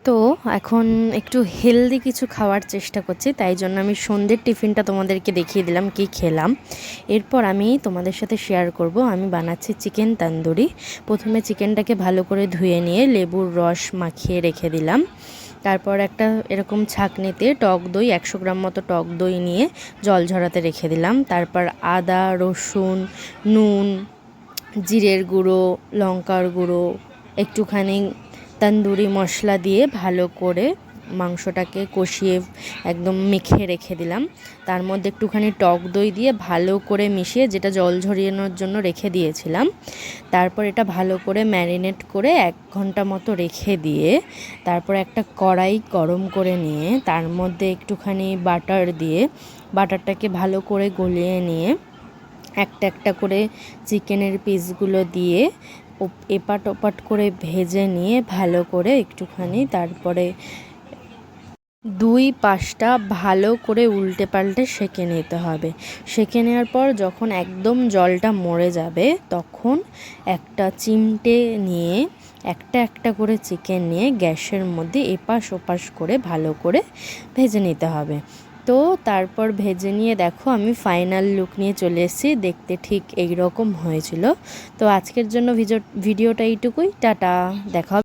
তো এখন একটু হেলদি কিছু খাওয়ার চেষ্টা করছি, তাই জন্য আমি সন্ধ্যের টিফিনটা তোমাদেরকে দেখিয়ে দিলাম কি খেলাম। এরপর আমি তোমাদের সাথে শেয়ার করব আমি বানাচ্ছি চিকেন তন্দুরি। প্রথমে চিকেনটাকে ভালো করে ধুয়ে নিয়ে লেবুর রস মাখিয়ে রেখে দিলাম। তারপর একটা এরকম ছাঁকনিতে টক দই 100 গ্রাম মতো টক দই নিয়ে জল ঝরাতে রেখে দিলাম। তারপর আদা, রসুন, নুন, জিরের গুঁড়ো, লঙ্কার গুঁড়ো, একটুখানি তন্দুরি মশলা দিয়ে ভালো করে মাংসটাকে কষিয়ে একদম মেখে রেখে দিলাম। তার মধ্যে একটুখানি টক দই দিয়ে ভালো করে মিশিয়ে, যেটা জল ঝরিয়ানোর জন্য রেখে দিয়েছিলাম, তারপর এটা ভালো করে ম্যারিনেট করে 1 ঘন্টা মতো রেখে দিয়ে তারপর একটা কড়াই গরম করে নিয়ে তার মধ্যে একটুখানি বাটার দিয়ে বাটারটাকে ভালো করে গলিয়ে নিয়ে একটা একটা করে চিকেনের পিসগুলো দিয়ে এপাট ওপাট করে ভেজে নিয়ে ভালো করে একটুখানি তারপরে 2 পাশটা ভালো করে উল্টে পাল্টে সেঁকে নিতে হবে। সেঁকে নেওয়ার পর যখন একদম জলটা মরে যাবে তখন একটা চিমটে নিয়ে একটা একটা করে চিকেন নিয়ে গ্যাসের মধ্যে এপাশ ওপাশ করে ভালো করে ভেজে নিতে হবে। তো তারপর ভেজে নিয়ে দেখো আমি ফাইনাল লুক নিয়ে চলে এসেছি, দেখতে ঠিক এই রকম হয়েছিল। তো আজকের জন্য ভিডিওটা এইটুকুই। টাটা, দেখা হবে।